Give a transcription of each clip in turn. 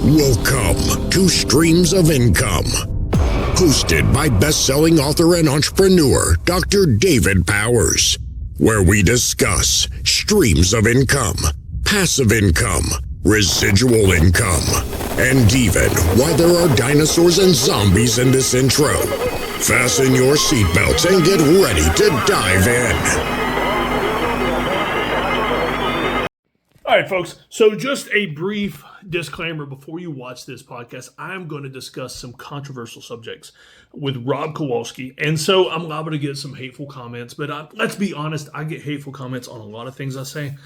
Welcome to Streams of Income, hosted by best-selling author and entrepreneur Dr. David Powers, where we discuss streams of income, passive income, residual income, and even why there are dinosaurs and zombies in this intro. Fasten your seatbelts and get ready to dive in. All right, folks. So just a brief disclaimer before you watch this podcast. I'm going to discuss some controversial subjects with Rob Kowalski. And so I'm liable to get some hateful comments. But let's be honest, I get hateful comments on a lot of things I say.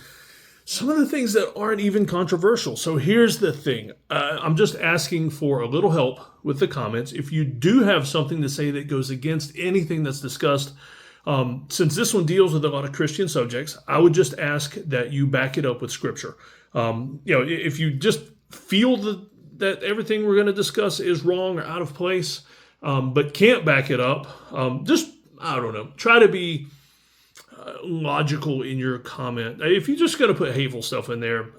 Some of the things that aren't even controversial. So here's the thing. I'm just asking for a little help with the comments. If you do have something to say that goes against anything that's discussed, since this one deals with a lot of Christian subjects, I would just ask that you back it up with scripture. If you just feel that everything we're going to discuss is wrong or out of place, but can't back it up, I don't know, try to be logical in your comment. If you're just going to put hateful stuff in there,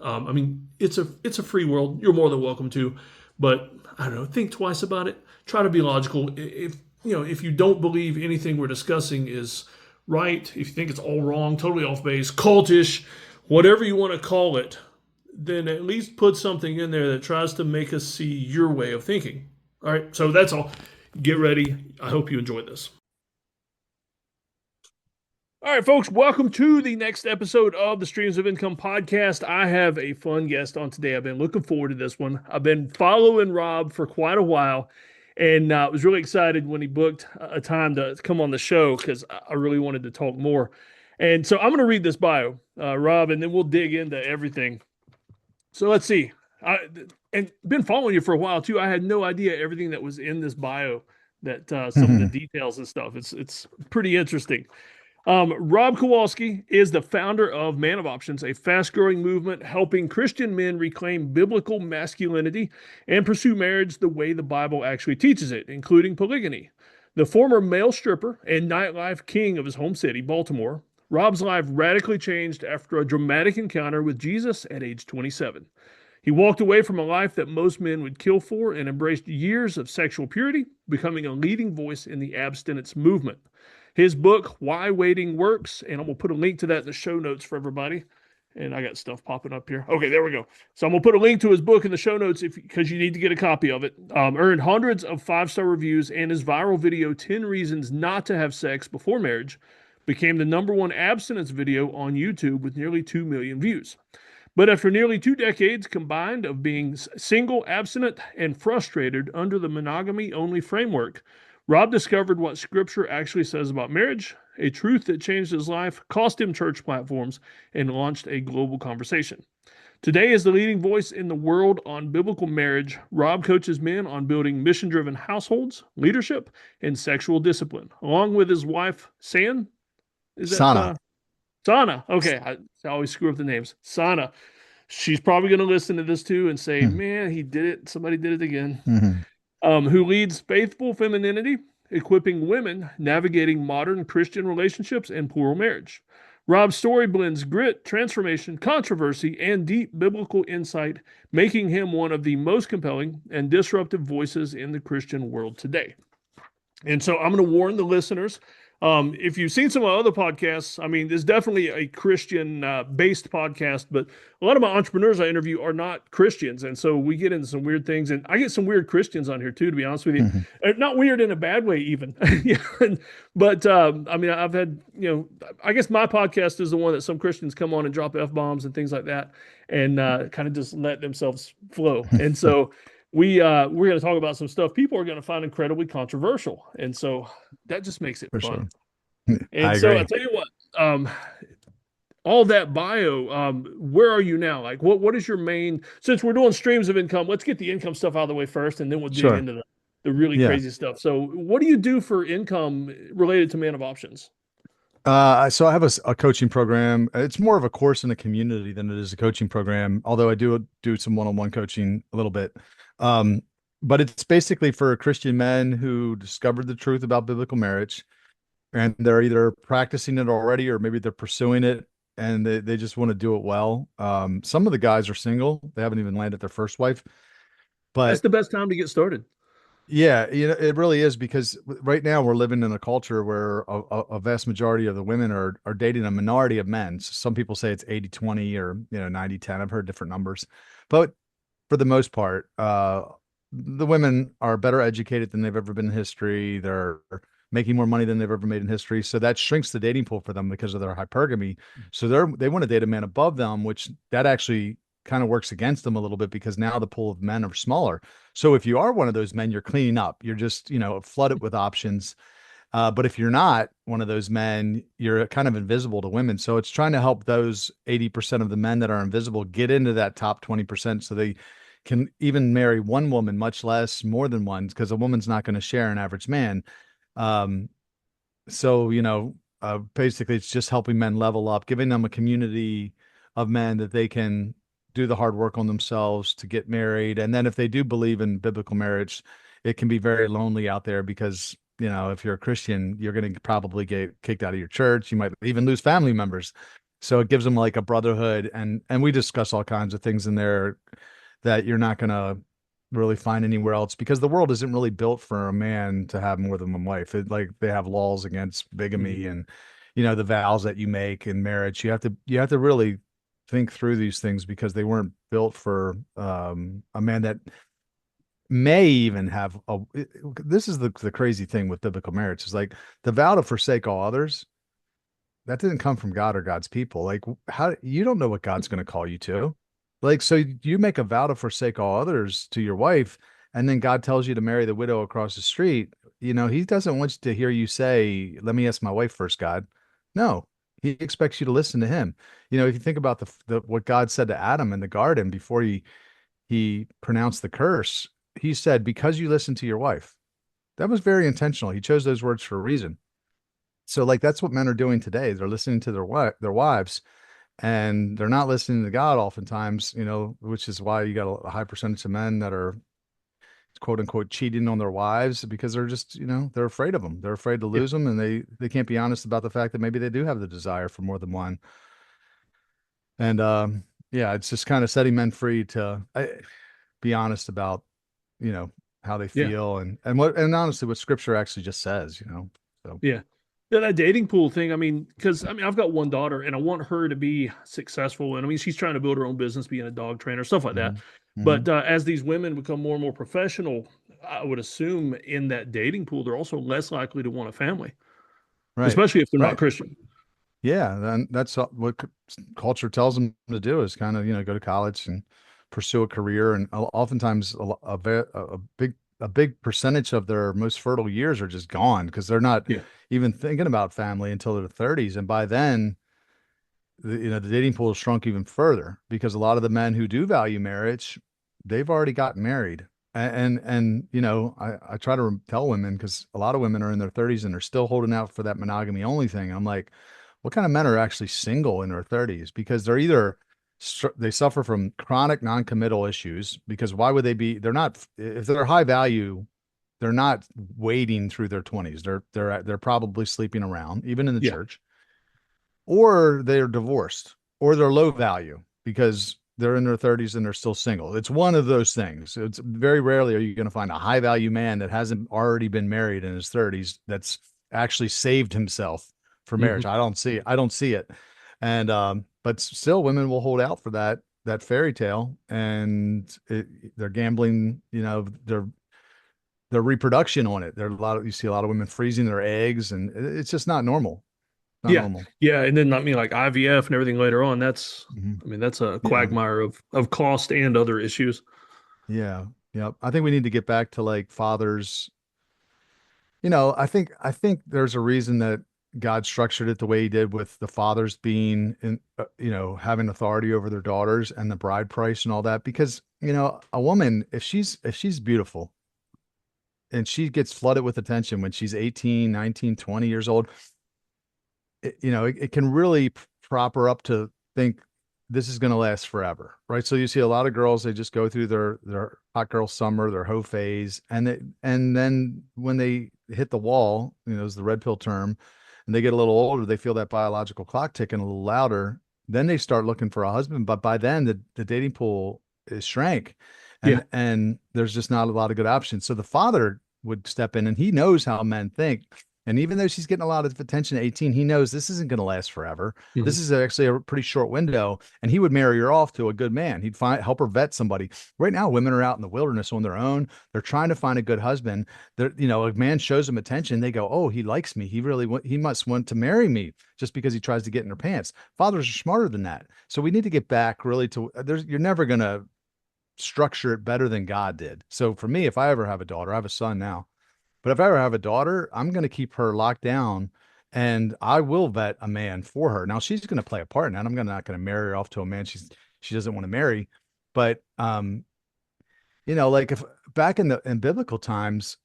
it's a free world. You're more than welcome to, but I don't know, think twice about it. Try to be logical. If you don't believe anything we're discussing is right, if you think it's all wrong, totally off base, cultish, whatever you want to call it, then at least put something in there that tries to make us see your way of thinking. All right, so that's all. Get ready. I hope you enjoyed this. All right, folks, welcome to the next episode of the Streams of Income podcast. I have a fun guest on today. I've been looking forward to this one. I've been following Rob for quite a while. And I was really excited when he booked a time to come on the show because I really wanted to talk more. And so I'm going to read this bio, Rob, and then we'll dig into everything. So let's see. And been following you for a while, too. I had no idea everything that was in this bio, that some of the details and stuff. It's pretty interesting. Rob Kowalski is the founder of Man of Options, a fast-growing movement helping Christian men reclaim biblical masculinity and pursue marriage the way the Bible actually teaches it, including polygyny. The former male stripper and nightlife king of his home city, Baltimore, Rob's life radically changed after a dramatic encounter with Jesus at age 27. He walked away from a life that most men would kill for and embraced years of sexual purity, becoming a leading voice in the abstinence movement. His book, Why Waiting Works, and I'm going to put a link to that in the show notes for everybody. And I got stuff popping up here. Okay, there we go. So I'm going to put a link to his book in the show notes because you need to get a copy of it. Earned hundreds of 5-star reviews, and his viral video, 10 Reasons Not to Have Sex Before Marriage, became the #1 abstinence video on YouTube with nearly 2 million views. But after nearly 2 decades combined of being single, abstinent, and frustrated under the monogamy-only framework, Rob discovered what Scripture actually says about marriage, a truth that changed his life, cost him church platforms, and launched a global conversation. Today, as the leading voice in the world on biblical marriage, Rob coaches men on building mission-driven households, leadership, and sexual discipline, along with his wife, Sana. Sana. Okay, I always screw up the names. Sana. She's probably going to listen to this too and say, man, he did it. Somebody did it again. Who leads Faithful Femininity, equipping women navigating modern Christian relationships and plural marriage. Rob's story blends grit, transformation, controversy, and deep biblical insight, making him one of the most compelling and disruptive voices in the Christian world today. And so I'm going to warn the listeners, if you've seen some of my other podcasts, there's definitely a Christian-based podcast, but a lot of my entrepreneurs I interview are not Christians, and so we get into some weird things, and I get some weird Christians on here too, to be honest with you. Not weird in a bad way, even. But I've had, I guess my podcast is the one that some Christians come on and drop F-bombs and things like that, and kind of just let themselves flow. And so we're going to talk about some stuff people are going to find incredibly controversial. And so that just makes it fun. Sure. And so I'll tell you what, all that bio, where are you now? Like what is your main, since we're doing streams of income, let's get the income stuff out of the way first, and then we'll dig into the really crazy stuff. So what do you do for income related to Man of Options? So I have a coaching program. It's more of a course in a community than it is a coaching program, although I do some one-on-one coaching a little bit. But it's basically for Christian men who discovered the truth about biblical marriage, and they're either practicing it already or maybe they're pursuing it, and they just want to do it well. Some of the guys are single. They haven't even landed their first wife. That's But the best time to get started. yeah, it really is because right now we're living in a culture where a vast majority of the women are dating a minority of men. So some people say it's 80-20 or 90-10. I've heard different numbers. But for the most part, the women are better educated than they've ever been in history. They're making more money than they've ever made in history. So that shrinks the dating pool for them because of their hypergamy. So they want to date a man above them, which that actually kind of works against them a little bit because now the pool of men are smaller. So if you are one of those men, you're cleaning up. You're just, flooded with options. But if you're not one of those men, you're kind of invisible to women. So it's trying to help those 80% of the men that are invisible get into that top 20% so they can even marry one woman, much less more than one, because a woman's not going to share an average man. Um, so, basically it's just helping men level up, giving them a community of men that they can do the hard work on themselves to get married. And then if they do believe in biblical marriage, it can be very lonely out there because, if you're a Christian, you're going to probably get kicked out of your church. You might even lose family members. So it gives them like a brotherhood. And we discuss all kinds of things in there that you're not going to really find anywhere else because the world isn't really built for a man to have more than one wife. Like they have laws against bigamy Mhm. and the vows that you make in marriage. You have to really think through these things because they weren't built for a man that may even have a this is the crazy thing with biblical marriage is like the vow to forsake all others that didn't come from God or God's people. Like, how you don't know what God's going to call you to. Like, so you make a vow to forsake all others to your wife, and then God tells you to marry the widow across the street. He doesn't want you to hear you say, "Let me ask my wife first, God." No, he expects you to listen to him. If you think about the what God said to Adam in the garden before he pronounced the curse, he said, "Because you listened to your wife." That was very intentional. He chose those words for a reason. So like that's what men are doing today. They're listening to their wives and they're not listening to God oftentimes, which is why you got a high percentage of men that are quote unquote cheating on their wives because they're just, they're afraid of them. They're afraid to Yeah. lose them and they can't be honest about the fact that maybe they do have the desire for more than one. And yeah, it's just kind of setting men free to be honest about, you know, how they Yeah. feel and honestly what scripture actually just says. So Yeah. Yeah, that dating pool thing. I mean, because I've got one daughter and I want her to be successful. And I mean, she's trying to build her own business, being a dog trainer, stuff like that. mhm, mhm. But as these women become more and more professional, I would assume in that dating pool, they're also less likely to want a family, Right. especially if they're not Right. Christian. Yeah, then that's what culture tells them to do is kind of, go to college and pursue a career. And oftentimes a big percentage of their most fertile years are just gone because they're not Yeah. even thinking about family until their 30s. And by then, the dating pool has shrunk even further because a lot of the men who do value marriage, they've already gotten married. And I try to tell women because a lot of women are in their 30s and they're still holding out for that monogamy only thing. I'm like, what kind of men are actually single in their 30s? Because they're either they suffer from chronic non-committal issues because why would they be? They're not if they're high value, they're not waiting through their 20s. They're probably sleeping around even in the Yeah. church or they're divorced, or they're low value because they're in their 30s and they're still single. It's one of those things. It's very rarely are you going to find a high value man that hasn't already been married in his 30s that's actually saved himself for marriage. Hmm. I don't see it. And but still women will hold out for that fairy tale and they're gambling, their reproduction on it. You see a lot of women freezing their eggs and it's just not normal. Not Yeah. normal. Yeah. And then, I mean, like IVF and everything later on, Mhm. I mean, that's a Yeah. quagmire of cost and other issues. Yeah. Yeah. I think we need to get back to like fathers. I think there's a reason that God structured it the way he did with the fathers being having authority over their daughters and the bride price and all that because, a woman if she's beautiful and she gets flooded with attention when she's 18, 19, 20 years old, it can really prop her up to think this is going to last forever, right? So you see a lot of girls, they just go through their hot girl summer, their hoe phase, and then when they hit the wall, is the red pill term, and they get a little older, they feel that biological clock ticking a little louder. Then they start looking for a husband, but by then the dating pool is shrank, Yeah. and there's just not a lot of good options. So the father would step in, and he knows how men think. And even though she's getting a lot of attention at 18, he knows this isn't going to last forever. Mhm. This is actually a pretty short window, and he would marry her off to a good man. He'd help her vet somebody. Right now, women are out in the wilderness on their own. They're trying to find a good husband. A man shows them attention. They go, "Oh, he likes me. He must want to marry me," just because he tries to get in her pants. Fathers are smarter than that. So we need to get back really to you're never going to structure it better than God did. So for me, if I ever have a daughter, I have a son now, but if I ever have a daughter, I'm going to keep her locked down, and I will vet a man for her. Now she's going to play a part in that. Not going to marry her off to a man she doesn't want to marry. But like if back in biblical times,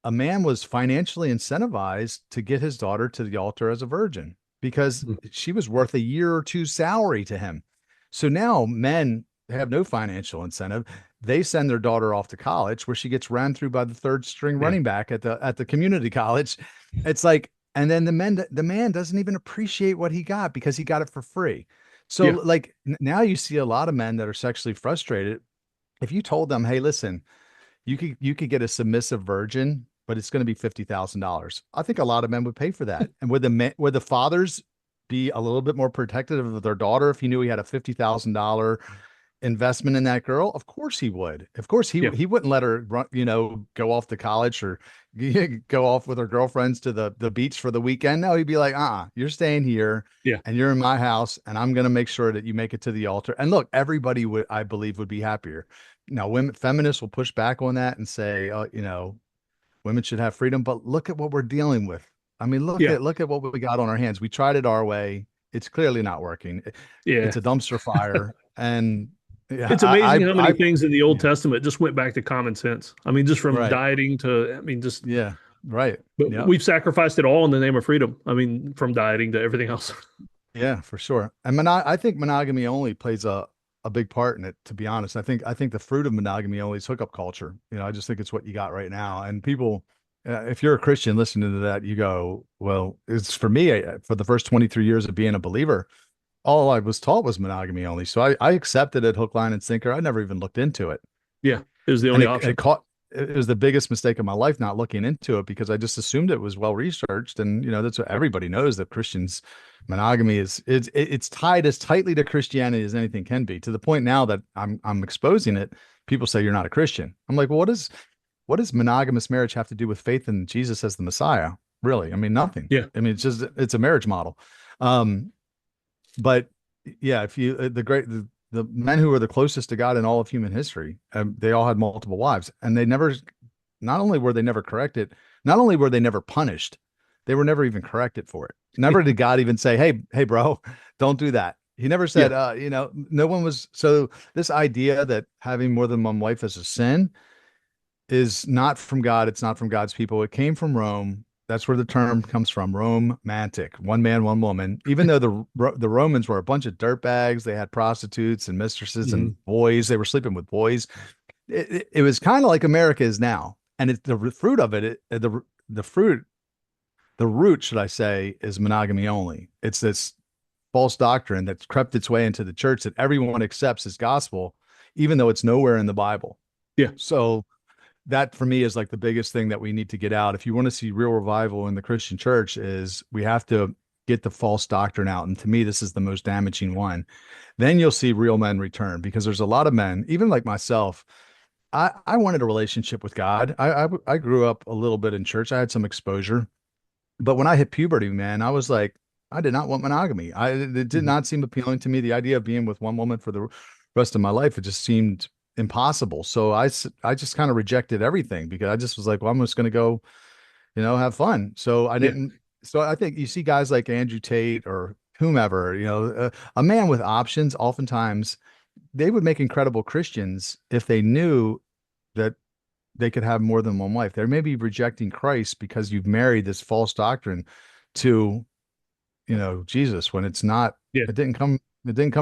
a man was financially incentivized to get his daughter to the altar as a virgin because Mhm. she was worth a year or two salary to him. So now men have no financial incentive. They send their daughter off to college where she gets ran through by the third string Yeah. running back at the community college. It's like, and then the man doesn't even appreciate what he got because he got it for free. So Yeah. like now you see a lot of men that are sexually frustrated. If you told them, hey, listen, you could get a submissive virgin, but it's going to be $50,000. I think a lot of men would pay for that. And would the fathers be a little bit more protective of their daughter if he knew he had a $50,000 investment in that girl? Of course he would. Of course Yeah. he wouldn't let her run, go off to college or go off with her girlfriends to the beach for the weekend. No, he'd be like, you're staying here Yeah. and you're in my house, and I'm going to make sure that you make it to the altar. And look, everybody would, I believe, would be happier. Now, feminists will push back on that and say, women should have freedom, but look at what we're dealing with. I mean, Yeah. look at what we got on our hands. We tried it our way. It's clearly not working. Yeah. It's a dumpster fire. And yeah, It's amazing how I many things in the Old yeah, Testament just went back to common sense. I mean, just from right. dieting to, I mean, just, Yeah, right. but Yep. we've sacrificed it all in the name of freedom. I mean, from dieting to everything else. Yeah, for sure. And I think monogamy only plays a big part in it, to be honest. I think the fruit of monogamy only is hookup culture. I just think it's what you got right now. And people, if you're a Christian listening to that, you go, well, it's for me, for the first 23 years of being a believer, all I was taught was monogamy only. So I accepted it hook, line, and sinker. I never even looked into it. Yeah. It was the And only option. it was the biggest mistake of my life not looking into it because I just assumed it was well researched. And that's what everybody knows, that Christians monogamy it's tied as tightly to Christianity as anything can be, to the point now that I'm exposing it. People say you're not a Christian. I'm like, well, what does monogamous marriage have to do with faith in Jesus as the Messiah? Really? I mean, nothing. Yeah. I mean, it's a marriage model. But yeah, if you the men who were the closest to God in all of human history, they all had multiple wives, and they never, not only were they never corrected, not only were they never punished, they were never even corrected for it. Never did God even say, hey, bro, don't do that. He never said, Yeah. no one was. So this idea that having more than one wife is a sin is not from God. It's not from God's people. It came from Rome. That's where the term comes from, romantic, one man, one woman. Even though the Romans were a bunch of dirtbags, they had prostitutes and mistresses Mhm. and boys. They were sleeping with boys. It was kind of like America is now, and it's the fruit of it. The root, should I say, is monogamy only. It's this false doctrine that's crept its way into the church that everyone accepts as gospel, even though it's nowhere in the Bible. Yeah. So that for me is like the biggest thing that we need to get out. If you want to see real revival in the Christian church, is we have to get the false doctrine out. And to me, this is the most damaging one. Then you'll see real men return, because there's a lot of men, even like myself. I wanted a relationship with God. I grew up a little bit in church. I had some exposure, but when I hit puberty, man, I was like, I did not want monogamy. It did Mhm. not seem appealing to me. The idea of being with one woman for the rest of my life, it just seemed impossible. So I just kind of rejected everything, because I just was like, well, I'm just going to go, have fun. So I Yeah. didn't. So I think you see guys like Andrew Tate or whomever, a man with options, oftentimes they would make incredible Christians if they knew that they could have more than one wife. They may be rejecting Christ because you've married this false doctrine to, Jesus, when it's not. Yeah. It didn't come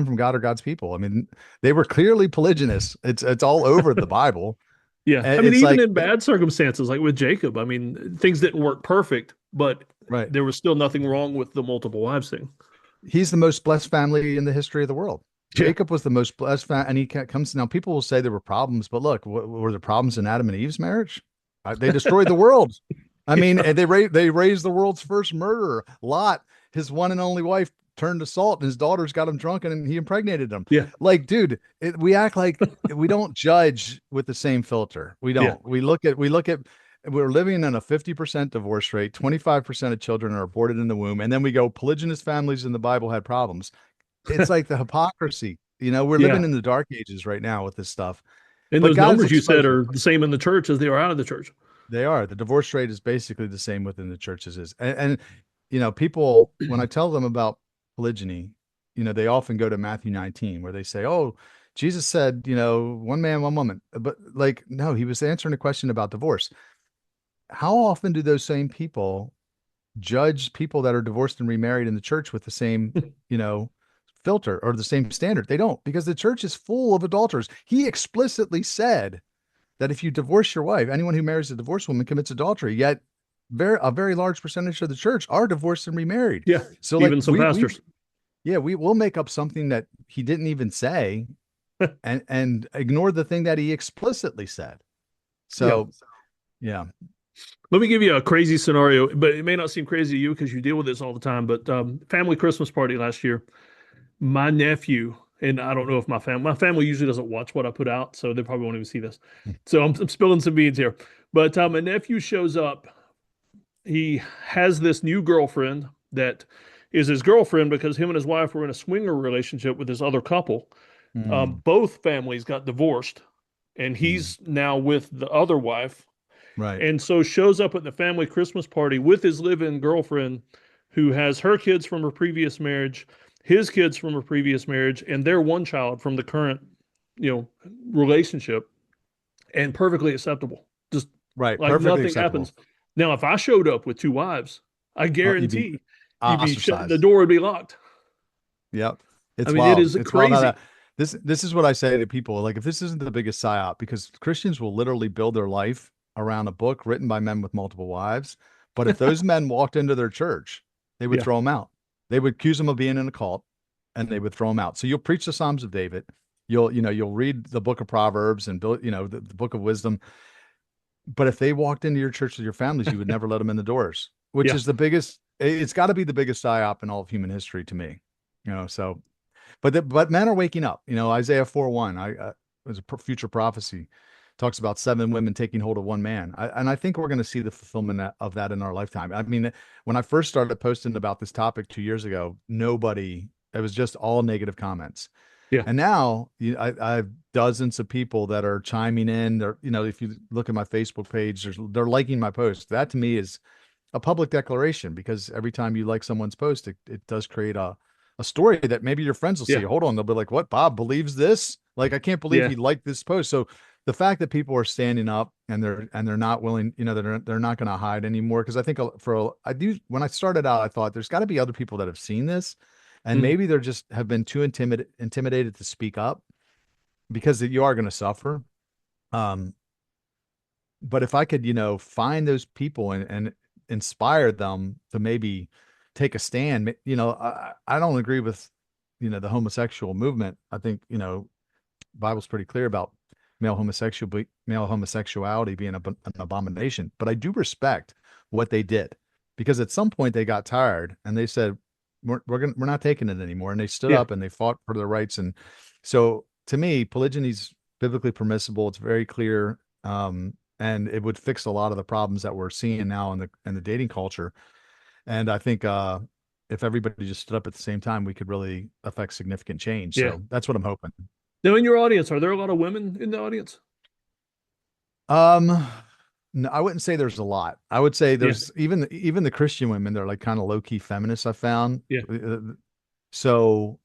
from God or God's people. I mean, they were clearly polygynous. It's all over the Bible. Yeah. I mean, It's even like, in bad circumstances, like with Jacob, I mean, things didn't work perfect, but right. there was still nothing wrong with the multiple wives thing. He's the most blessed family in the history of the world. Yeah. Jacob was the most blessed, and he comes now. People will say there were problems, but look, were there problems in Adam and Eve's marriage? They destroyed the world. I mean, Yeah. and they raised the world's first murderer. Lot, his one and only wife, turned to salt, and his daughters got him drunk, and he impregnated them. Yeah. Like, dude, we act like we don't judge with the same filter. We Yeah. don't. We're living in a 50% divorce rate. 25% of children are aborted in the womb, and then we go polygynous families in the Bible had problems. It's like the hypocrisy. We're living Yeah. in the dark ages right now with this stuff. And But those God's numbers you said exposing it. are the same in the church as they are out of the church. They are. The divorce rate is basically the same within the churches is. People, when I tell them about polygyny, they often go to Matthew 19 where they say, "Oh, Jesus said, one man, one woman." But like, no, he was answering a question about divorce. How often do those same people judge people that are divorced and remarried in the church with the same, filter or the same standard? They don't, because the church is full of adulterers. He explicitly said that if you divorce your wife, anyone who marries a divorced woman commits adultery. Yet, a very large percentage of the church are divorced and remarried. Yeah. So, like Even some pastors. we will make up something that he didn't even say, and ignore the thing that he explicitly said. Yeah. So, yeah. Let me give you a crazy scenario, but it may not seem crazy to you because you deal with this all the time. But family Christmas party last year, my nephew, and I don't know if my family usually doesn't watch what I put out, so they probably won't even see this. So I'm spilling some beans here. But my nephew shows up. He has this new girlfriend that is his girlfriend because him and his wife were in a swinger relationship with this other couple. Mm, Both families got divorced, and mm, he's now with the other wife, right. and so shows up at the family Christmas party with his live-in girlfriend who has her kids from her previous marriage, his kids from her previous marriage, and their one child from the current, relationship, and perfectly acceptable. Just Right. like Perfectly nothing acceptable. happens. Now, if I showed up with two wives, I You'd be guarantee you'd be the ostracized. door would be locked. Yep. I It's mean, it wild. is It's wild how crazy. that this is what I say to people. Like, if this isn't the biggest psyop, because Christians will literally build their life around a book written by men with multiple wives. But if those men walked into their church, they would Yeah, throw them out. They would accuse them of being in a cult, and they would throw them out. So you'll preach the Psalms of David. You'll read the book of Proverbs and build, the book of wisdom. But if they walked into your church with your families, you would never let them in the doors, which yeah, is the biggest, it's got to be the biggest psyop in all of human history to me. So but men are waking up. Isaiah 4:1. Was a future prophecy, talks about seven women taking hold of one man. And I think we're going to see the fulfillment of that in our lifetime. I mean, when I first started posting about this topic 2 years ago, it was just all negative comments. yeah, And now I have dozens of people that are chiming in. If you look at my Facebook page, they're liking my post. That to me is a public declaration, because every time you like someone's post, it does create a story that maybe your friends will see. yeah, Hold on, they'll be like, "What? Bob believes this? Like, I can't believe yeah, he liked this post." So the fact that people are standing up and they're not willing, they're not going to hide anymore. Because I think I do, when I started out, I thought there's got to be other people that have seen this, and mm, maybe they're just have been too intimidated to speak up, because you are going to suffer. Um, but if I could, find those people and inspire them to maybe take a stand, I don't agree with, the homosexual movement. I think, Bible's pretty clear about male homosexuality being an abomination, but I do respect what they did, because at some point they got tired and they said, we're not taking it anymore. And they stood yeah. up and they fought for their rights. And so to me, polygyny's biblically permissible. It's very clear. And it would fix a lot of the problems that we're seeing now in the dating culture. And I think if everybody just stood up at the same time, we could really affect significant change. Yeah. So that's what I'm hoping. Now, in your audience, are there a lot of women in the audience? Um, no, I wouldn't say there's a lot. I would say Yeah, there's even the Christian women, they're like kind of low key feminists, I found. yeah, So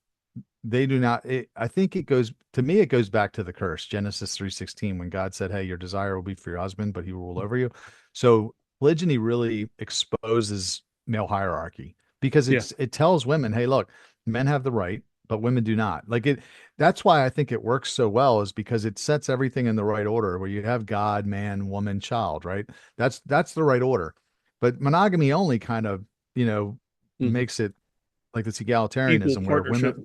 they do not. I think it goes back to the curse, Genesis 3:16, when God said, "Hey, your desire will be for your husband, but he will rule over you." So polygyny really exposes male hierarchy, because yeah, it tells women, "Hey, look, men have the right, but women do not." Like it. That's why I think it works so well, is because it sets everything in the right order, where you have God, man, woman, child, right? That's the right order. But monogamy only kind of, hmm, makes it like this Equal egalitarianism where women, partnership,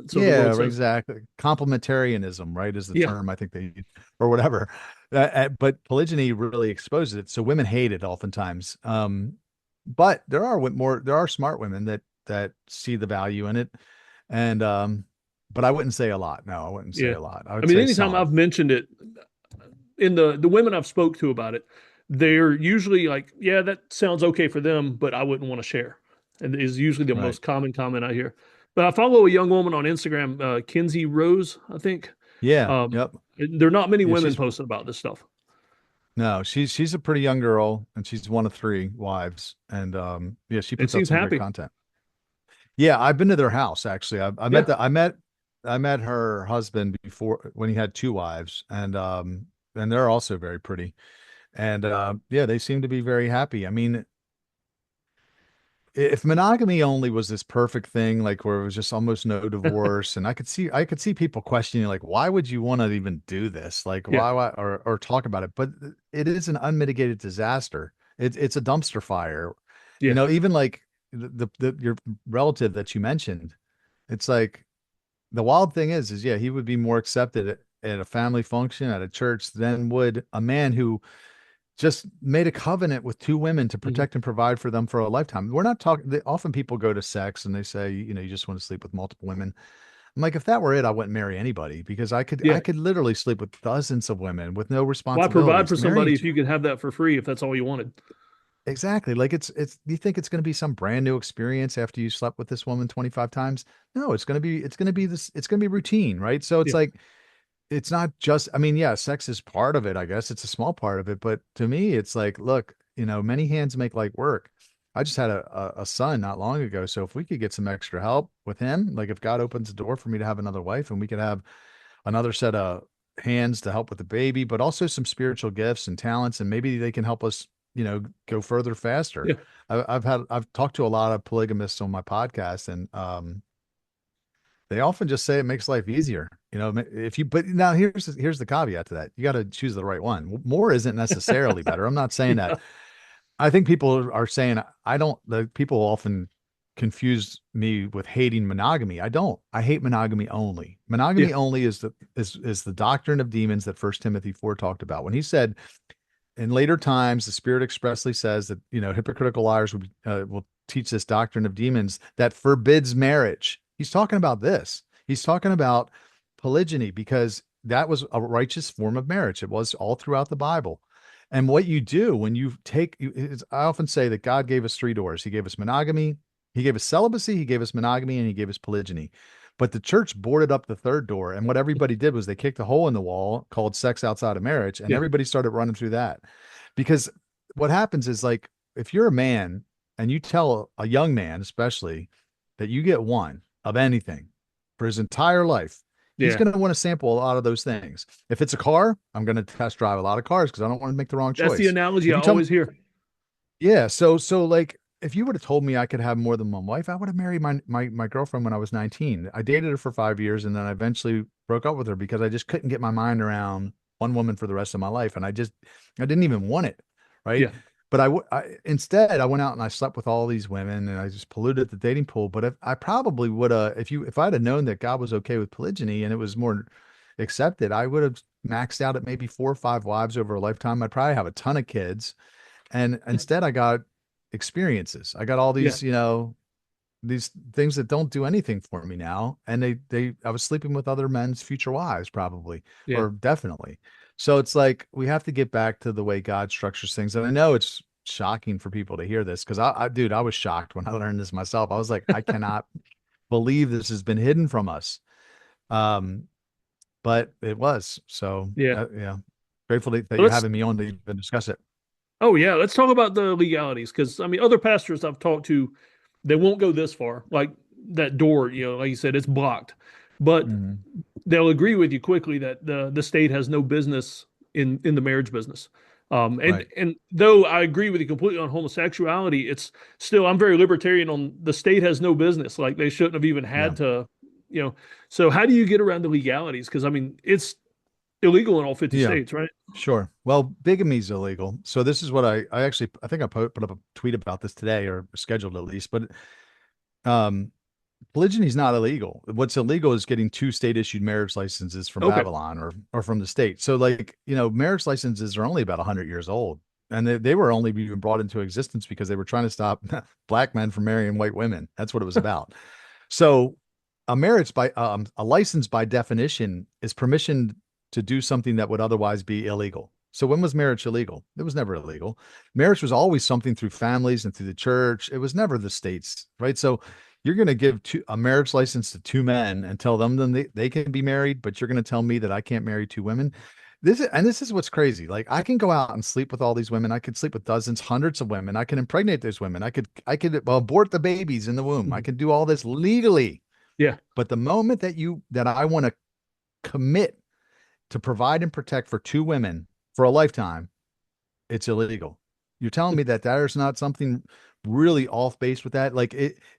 so the world yeah, says. exactly. Complementarianism, right, is the Yeah, term I think they use, or whatever. But polygyny really exposes it. So women hate it oftentimes. But there are smart women that see the value in it. And but I wouldn't say a lot. No, I wouldn't say yeah. a lot. I I would mean, say anytime some. I've mentioned it, in the women I've spoke to about it, they're usually like, "Yeah, that sounds okay for them, but I wouldn't want to share." And is usually the Right. most common comment I hear. But I follow a young woman on Instagram, Kinsey Rose, I think. Yeah. Um, Yep. there are not many Yeah, women she's posting about this stuff. no, she's a pretty young girl and she's one of three wives. And yeah, she It puts out seems some great happy. content. Yeah, I've been to their house actually. Yeah, I met her husband before when he had two wives, and they're also very pretty. And yeah, they seem to be very happy. I mean, if monogamy only was this perfect thing, like where it was just almost no divorce, and I could see people questioning like, why would you want to even do this? Like, yeah, why or talk about it? But it is an unmitigated disaster. It's a dumpster fire. You yeah. know, even like your relative that you mentioned, it's like the wild thing is yeah, he would be more accepted at a family function at a church than would a man who just made a covenant with two women to Mhm. protect and provide for them for a lifetime. We're not talking, often people go to sex and they say, you know, you just want to sleep with multiple women. I'm like, if that were it, I wouldn't marry anybody because Yeah. I could literally sleep with dozens of women with no Why provide responsibilities. for Marrying somebody if you could have that for free if that's all you wanted? exactly like you think it's going to be some brand new experience after you slept with this woman 25 times? No, it's going to be this, it's going to be routine, right? So it's Yeah, like, it's not just, I mean, yeah, sex is part of it. I guess it's a small part of it, but to me, it's like, look, you know, many hands make light work. I just had a son not long ago. So if we could get some extra help with him, like if God opens the door for me to have another wife and we could have another set of hands to help with the baby, but also some spiritual gifts and talents, and maybe they can help us, you know, go further faster. yeah, I've talked to a lot of polygamists on my podcast, and they often just say it makes life easier. You know, if you, but now here's the caveat to that. You got to choose the right one. More isn't necessarily better. I'm not saying that. yeah, I think people are saying I don't, the people often confuse me with hating monogamy. I don't. I hate monogamy only. yeah, Monogamy only is the doctrine of demons that First Timothy 4 talked about. When he said in later times, the Spirit expressly says that, you know, hypocritical liars will teach this doctrine of demons that forbids marriage. He's talking about this. He's talking about polygyny because that was a righteous form of marriage. It was all throughout the Bible. And what you do when you take, I often say that God gave us three doors. He gave us monogamy, He gave us celibacy, He gave us monogamy, and He gave us polygyny. But the church boarded up the third door. And what everybody did was they kicked a hole in the wall called sex outside of marriage. And yeah, everybody started running through that. Because what happens is like, if you're a man and you tell a young man, especially, that you get one of anything for his entire life, he's yeah. going to want to sample a lot of those things. If it's a car, I'm going to test drive a lot of cars because I don't want to make the wrong That's the choice. analogy If I you tell me, always hear. yeah, so like if you would have told me I could have more than one wife, I would have married my girlfriend when I was 19. I dated her for 5 years and then I eventually broke up with her because I just couldn't get my mind around one woman for the rest of my life. And I didn't even want it. Right. Yeah, But instead I went out and I slept with all these women and I just polluted the dating pool. But if I probably would have, if I'd have known that God was okay with polygyny and it was more accepted, I would have maxed out at maybe 4 or 5 wives over a lifetime. I'd probably have a ton of kids. And instead, I got experiences. I got all yeah, these, you know, these things that don't do anything for me now. And I was sleeping with other men's future wives, probably, yeah, or definitely. So it's like we have to get back to the way God structures things. And I know it's shocking for people to hear this because dude, I was shocked when I learned this myself. I was like, I cannot believe this has been hidden from us. Um, but it was. So, yeah. yeah, grateful that you're Let's. having me on to even discuss it. Oh yeah, let's talk about the legalities because I mean, other pastors I've talked to, they won't go this far. Like that door, like you said, it's blocked, but Mhm. they'll agree with you quickly that the state has no business in the marriage business. And Right. and though I agree with you completely on homosexuality, it's still I'm very libertarian on the state has no business. Like they shouldn't have even Yeah. had to, you know. So how do you get around the legalities? Because I mean, it's illegal in all 50 Yeah. states, right? Sure. Well, bigamy is illegal. So this is what I actually I think I put up a tweet about this today or scheduled at least, but um Polygyny is not illegal. What's illegal is getting two state issued marriage licenses from Okay. Babylon or from the state. So like, marriage licenses are only about 100 years old. And they were only being brought into existence because they were trying to stop black men from marrying white women. That's what it was about. So a license by definition is permission to do something that would otherwise be illegal. So when was marriage illegal? It was never illegal. Marriage was always something through families and through the church. It was never the states, right? So you're going to give a marriage license to two men and tell them then they can be married, but you're going to tell me that I can't marry two women. This is what's crazy. Like I can go out and sleep with all these women. I could sleep with dozens, hundreds of women. I can impregnate those women. I could abort the babies in the womb. I Mhm. can do all this legally. Yeah. But the moment that I want to commit to provide and protect for two women for a lifetime, it's illegal. You're telling me that there's not something really off base with that? Like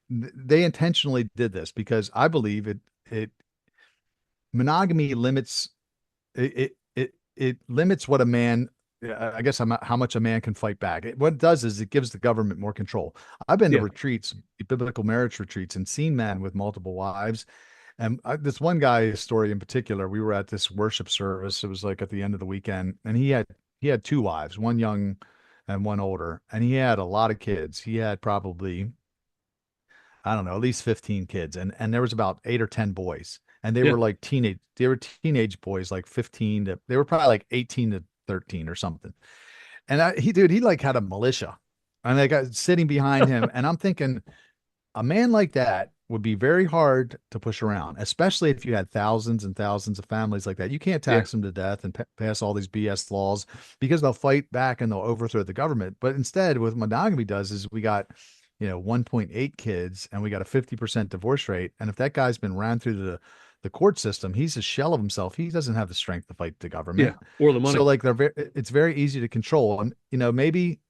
they intentionally did this because I believe it monogamy limits it limits what a man I guess how much a man can fight back. What it does is it gives the government more control. I've been to Yeah. retreats, biblical marriage retreats, and seen men with multiple wives. And this one guy's story in particular, we were at this worship service. It was like at the end of the weekend, and he had two wives, one young and one older, and he had a lot of kids. He had probably, I don't know, at least 15 kids, and there was about 8 or 10 boys, and Yeah. they were teenage boys, like 15 to they were probably like 18 to 13 or something. And he like had a militia, and they got sitting behind him, and I'm thinking a man like that would be very hard to push around, especially if you had thousands and thousands of families like that. You can't Yeah. tax them to death and pass all these BS laws because they'll fight back and they'll overthrow the government. But instead, what monogamy does is we got, 1.8 kids and we got a 50% divorce rate. And if that guy's been ran through the court system, he's a shell of himself. He doesn't have the strength to fight the Yeah. government. Or the So money. like it's very easy to control. And maybe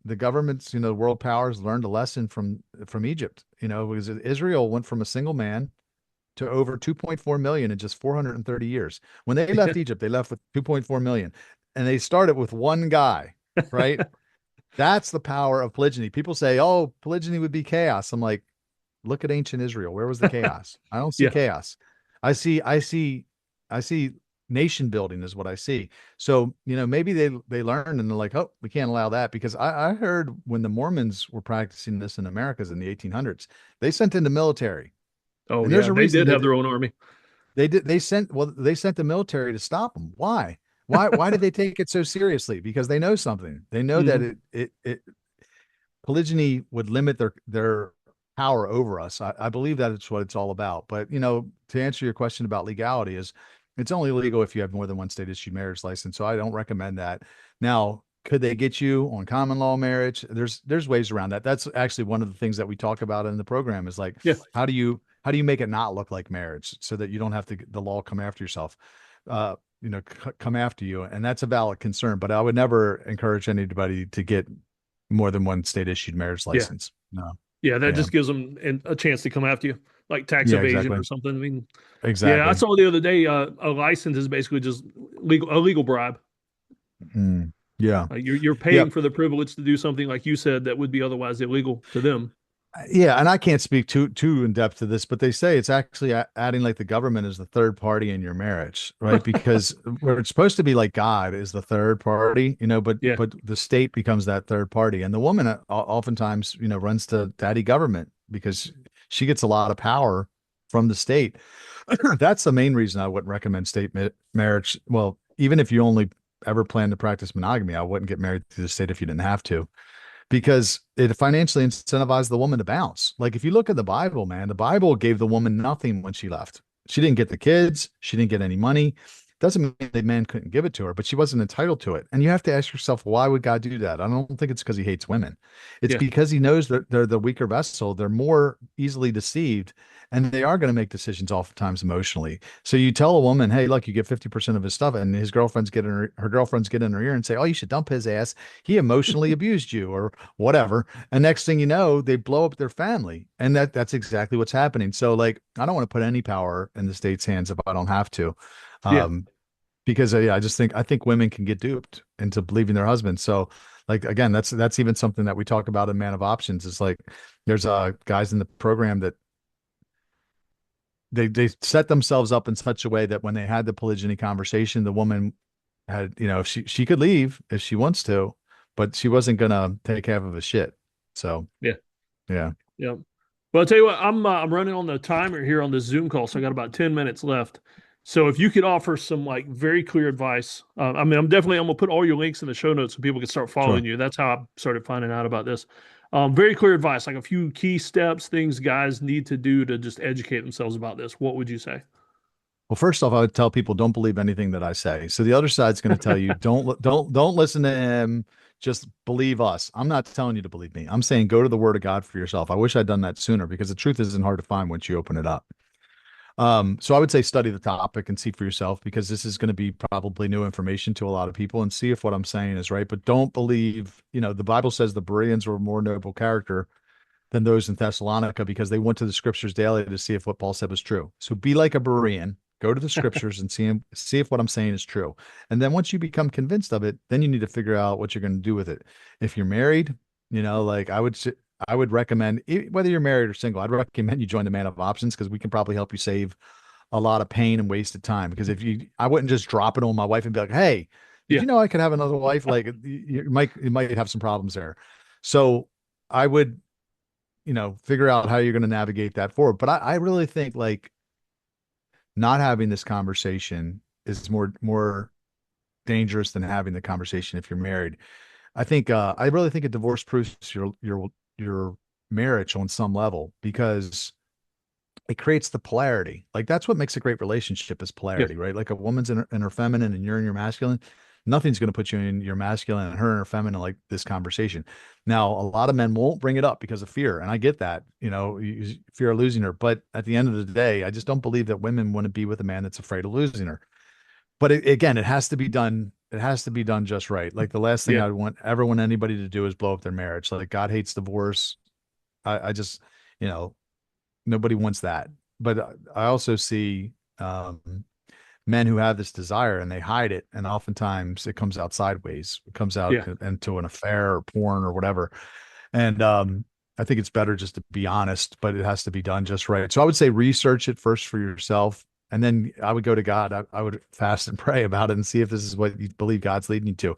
the governments, world powers learned a lesson from Egypt, because Israel went from a single man to over 2.4 million in just 430 years. When they left Egypt, they left with 2.4 million, and they started with one guy, right? That's the power of polygyny. People say, "Oh, polygyny would be chaos." I'm like, look at ancient Israel. Where was the chaos? I don't see Yeah. chaos. I see nation building is what I see. So, maybe they learned and they're like, oh, we can't allow that because I heard when the Mormons were practicing this in Americas in the 1800s, they sent in the military. Oh And there's yeah. a They reason did have that their own army. they sent the military to stop them. Why? Why did they take it so seriously? Because they know something. They know that Hmm. it polygyny would limit their power over us. I believe that it's what it's all about. But to answer your question about legality, is it's only legal if you have more than one state issued marriage license. So I don't recommend that. Now, could they get you on common law marriage? There's ways around that. That's actually one of the things that we talk about in the program is like Yeah. how do you make it not look like marriage so that you don't have to the law come after yourself. Come after you. And that's a valid concern, but I would never encourage anybody to get more than one state issued marriage Yeah. license. No. Yeah. That Yeah. just gives them a chance to come after you, like tax Yeah, evasion or exactly. something. I mean, yeah, I Exactly. saw the other day a license is basically just a legal bribe. Mm. Yeah. You're Yep. paying for the privilege to do something like you said that would be otherwise illegal to them. Yeah, and I can't speak too in depth to this, but they say it's actually adding like the government as the third party in your marriage, right? Because where it's supposed to be like God is the third party, but Yeah. but the state becomes that third party, and the woman oftentimes runs to daddy government because she gets a lot of power from the state. That's the main reason I wouldn't recommend state marriage. Well, even if you only ever plan to practice monogamy, I wouldn't get married to the state if you didn't have to because it financially incentivized the woman to bounce. Like if you look at the Bible, man, the Bible gave the woman nothing when she left. She didn't get the kids, she didn't get any money. Doesn't mean the man couldn't give it to her, but she wasn't entitled to it. And you have to ask yourself, why would God do that? I don't think it's because he hates women. It's Yeah. because he knows that they're the weaker vessel. They're more easily deceived, and they are going to make decisions oftentimes emotionally. So you tell a woman, hey, look, you get 50% of his stuff, and his girlfriends get in her girlfriends get in her ear and say, oh, you should dump his ass. He emotionally abused you or whatever. And next thing you know, they blow up their family. And that's exactly what's happening. So like, I don't want to put any power in the state's hands if I don't have to. Yeah. Um, because yeah, I think women can get duped into believing their husbands. So Like, again, that's even something that we talk about in Man of Options. Is like there's guys in the program that they set themselves up in such a way that when they had the polygyny conversation, the woman had, if she could leave if she wants to, but she wasn't gonna take half of a shit. So Yeah. yeah. Yeah. Well, I'll tell you what, I'm running on the timer here on this Zoom call, so I got about 10 minutes left. So if you could offer some like very clear advice, I mean, I'm gonna put all your links in the show notes so people can start following Sure. you. That's how I started finding out about this. Very clear advice, like a few key steps, things guys need to do to just educate themselves about this. What would you say? Well, first off, I would tell people don't believe anything that I say. So the other side's going to tell you don't listen to him. Just believe us. I'm not telling you to believe me. I'm saying go to the Word of God for yourself. I wish I'd done that sooner because the truth isn't hard to find once you open it up. So I would say study the topic and see for yourself because this is going to be probably new information to a lot of people and see if what I'm saying is right. But don't believe, the Bible says the Bereans were more noble character than those in Thessalonica because they went to the scriptures daily to see if what Paul said was true. So be like a Berean, go to the scriptures and see if what I'm saying is true. And then once you become convinced of it, then you need to figure out what you're going to do with it. If you're married, like I would recommend whether you're married or single, I'd recommend you join the Man of Options because we can probably help you save a lot of pain and wasted time. Because I wouldn't just drop it on my wife and be like, "Hey, did Yeah. you know I could have another wife?" Like you might have some problems there. So I would figure out how you're going to navigate that forward. But I really think like not having this conversation is more dangerous than having the conversation if you're married. I really think a divorce proves your marriage on some level because it creates the polarity. Like that's what makes a great relationship is Yeah. polarity, right? Like a woman's in her feminine and you're in your masculine. Nothing's going to put you in your masculine and her in her feminine like this conversation. Now, a lot of men won't bring it up because of fear, and I get that, fear of losing her. But at the end of the day, I just don't believe that women want to be with a man that's afraid of losing her. But again, it has to be done. It has to be done just right. Like the last thing Yeah. I want anybody to do is blow up their marriage. Like God hates divorce. I just, you know, nobody wants that. But I also see men who have this desire and they hide it, and oftentimes it comes out sideways. It comes out Yeah. into an affair or porn or whatever. And I think it's better just to be honest, but it has to be done just right. So I would say research it first for yourself. And then I would go to God. I would fast and pray about it and see if this is what you believe God's leading you to.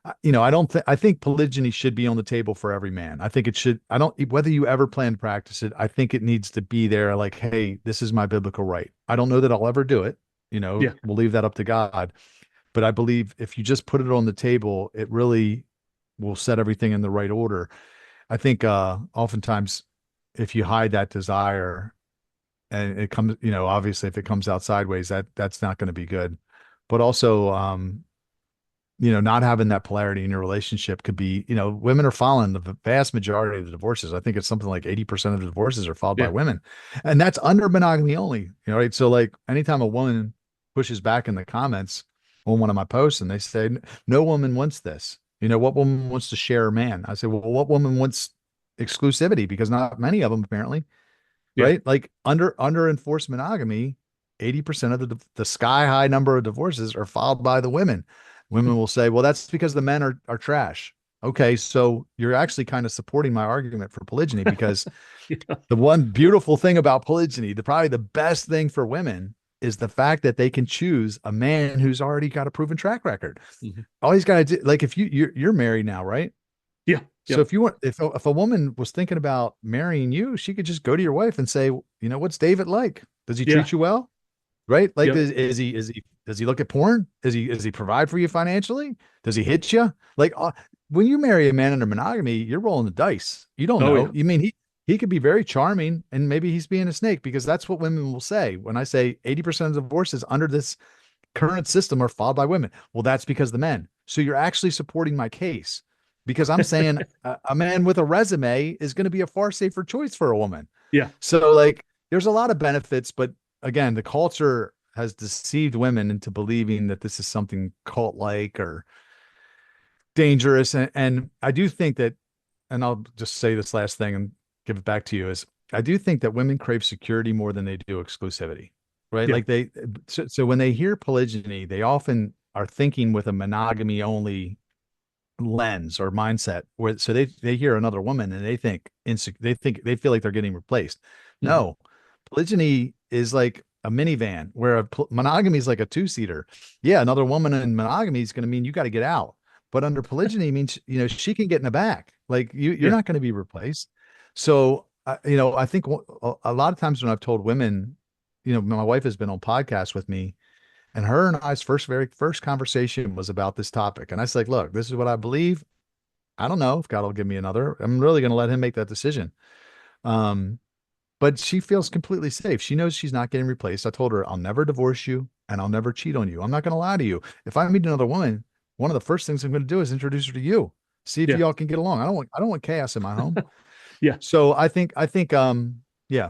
I don't think I think polygyny should be on the table for every man. I think it should. I don't whether you ever plan to practice it. I think it needs to be there. Like, hey, this is my biblical right. I don't know that I'll ever do it. Yeah. We'll leave that up to God. But I believe if you just put it on the table, it really will set everything in the right order. I think oftentimes if you hide that desire and it comes, obviously if it comes out sideways, that's not going to be good. But also not having that polarity in your relationship could be, women are following the vast majority of the divorces. I think it's something like 80% of the divorces are followed by Yeah. women. And that's under monogamy only, right? So like anytime a woman pushes back in the comments on one of my posts and they say, no woman wants this, what woman wants to share a man? I say, well, what woman wants exclusivity? Because not many of them apparently, Yeah. right? Like under enforced monogamy, 80% of the sky high number of divorces are followed by the women. Women will say, well, that's because the men are trash. Okay, so you're actually kind of supporting my argument for polygyny because Yeah. the one beautiful thing about polygyny, probably the best thing for women is the fact that they can choose a man who's already got a proven track record. Mhm. All he's got to do, like if you're married now, right? Yeah. So Yep. if you want, if a woman was thinking about marrying you, she could just go to your wife and say, what's David like? Does he Yeah. treat you well? Right? Like, Yep. does he look at porn? Does he provide for you financially? Does he hit you? Like, when you marry a man under monogamy, you're rolling the dice. You don't Oh know. yeah. You mean he could be very charming and maybe he's being a snake because that's what women will say. When I say 80% of divorces under this current system are followed by women. Well, that's because the men. So you're actually supporting my case because I'm saying a man with a resume is going to be a far safer choice for a woman. Yeah. So like there's a lot of benefits, but again, the culture has deceived women into believing that this is something cult like or dangerous. And I do think that, and I'll just say this last thing and give it back to you is I do think that women crave security more than they do exclusivity, right? Yeah. Like so when they hear polygyny, they often are thinking with a monogamy only lens or mindset where so they hear another woman and they think they feel like they're getting replaced. Mhm. No, polygyny is like a minivan where monogamy is like a two-seater. Yeah, another woman in monogamy is going to mean you got to get out. But under polygyny means, she can get in the back. Like you're Yeah. not going to be replaced. So, I think a lot of times when I've told women, my wife has been on podcasts with me, and her and I's very first conversation was about this topic. And I was like, look, this is what I believe. I don't know if God will give me another. I'm really going to let him make that decision. Um, but she feels completely safe. She knows she's not getting replaced. I told her, I'll never divorce you and I'll never cheat on you. I'm not going to lie to you. If I meet another woman, one of the first things I'm going to do is introduce her to you. See if Yeah. y'all can get along. I don't want chaos in my home. Yeah. So yeah,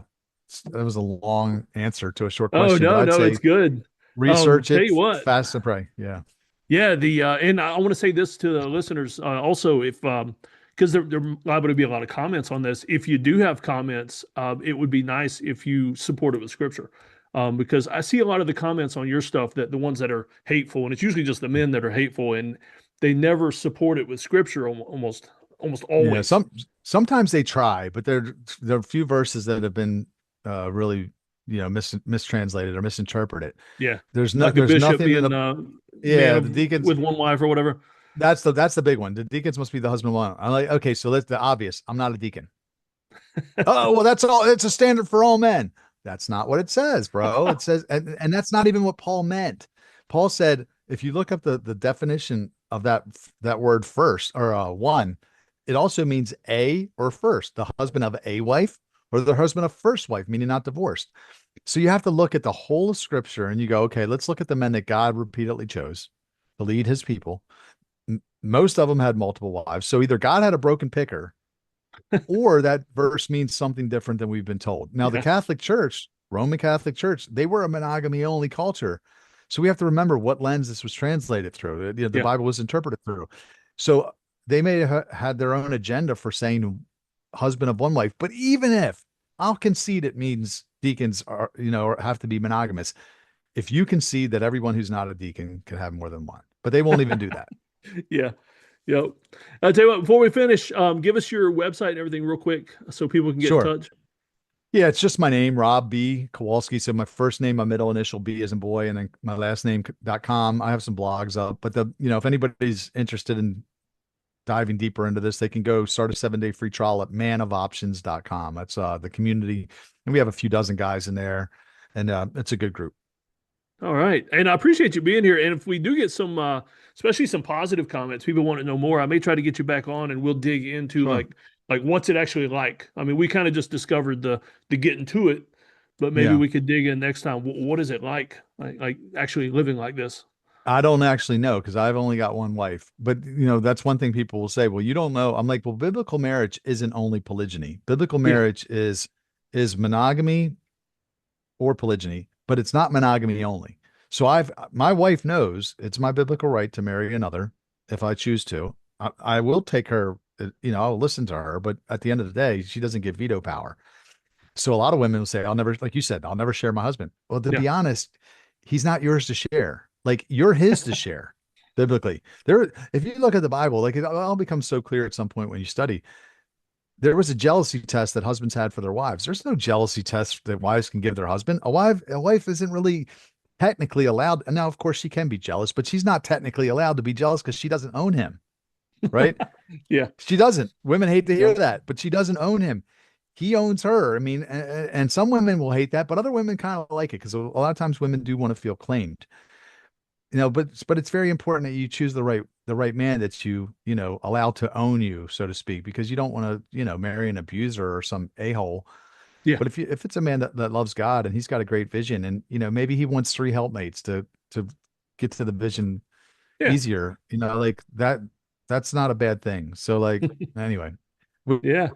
that was a long answer to a short Oh, question, but no, I'd no, it's say good. research Tell it, you what. fast and pray. Yeah. Yeah, and I want to say this to the listeners also, if because there liable to be a lot of comments on this. If you do have comments, it would be nice if you support it with scripture, because I see a lot of the comments on your stuff, that the ones that are hateful, and it's usually just the men that are hateful, and they never support it with scripture, almost Yeah, always. sometimes they try, but there are a few verses that have been really, mistranslated or misinterpreted. Yeah, There's no like a there's bishop nothing in being the man yeah, of the deacons. with one wife or whatever. That's the big one. The deacons must be the husband of one. I'm like, okay, so that's the obvious. I'm not a deacon. Oh, well, that's all. It's a standard for all men. That's not what it says, bro. It says, and that's not even what Paul meant. Paul said, if you look up the definition of that word first or one, it also means a or first, the husband of a wife or the husband of first wife, meaning not divorced. So you have to look at the whole of scripture and you go, okay, let's look at the men that God repeatedly chose to lead his people. Most of them had multiple wives. So either God had a broken picker or that verse means something different than we've been told. Now, the Yeah, Catholic Church, Roman Catholic Church, they were a monogamy only culture. So we have to remember what lens this was translated through. The yeah, Bible was interpreted through. So they may have had their own agenda for saying husband of one wife. But even if I'll concede it means deacons are, have to be monogamous. If you concede that everyone who's not a deacon can have more than one, but they won't even do that. yeah. Yep. I'll tell you what, before we finish, give us your website and everything real quick so people can get in Sure. touch. Yeah, it's just my name, Rob B. Kowalski. So my first name, my middle initial B as in boy, and then my last name.com. I have some blogs up, but if anybody's interested in diving deeper into this, they can go start a 7-day free trial at manofoptions.com. That's the community. And we have a few dozen guys in there, and it's a good group. All right. And I appreciate you being here. And if we do get some, especially some positive comments, people want to know more, I may try to get you back on and we'll dig into Sure. like what's it actually like? I mean, we kind of just discovered the getting to it, but maybe Yeah. we could dig in next time. What is it like actually living like this? I don't actually know because I've only got one wife. But that's one thing people will say. Well, you don't know. I'm like, well, biblical marriage isn't only polygyny. Biblical Yeah. marriage is monogamy or polygyny, but it's not monogamy only. So my wife knows it's my biblical right to marry another if I choose to. I will take her, I'll listen to her, but at the end of the day, she doesn't get veto power. So a lot of women will say, I'll never, like you said, I'll never share my husband. Well, to Yeah. be honest, he's not yours to share. Like you're his to share biblically. If you look at the Bible, like it all becomes so clear at some point when you study. There was a jealousy test that husbands had for their wives. There's no jealousy test that wives can give their husband. A wife isn't really technically allowed. And now, of course, she can be jealous, but she's not technically allowed to be jealous because she doesn't own him, right? Yeah. She doesn't. Women hate to hear Yep. that, but she doesn't own him. He owns her. I mean, and some women will hate that, but other women kind of like it because a lot of times women do want to feel claimed. But it's very important that you choose the right man that allow to own you, so to speak, because you don't want to marry an abuser or some a-hole. Yeah. But if it's a man that loves God and he's got a great vision and maybe he wants three helpmates to get to the vision Yeah. easier, like that's not a bad thing. So like anyway, we Yeah.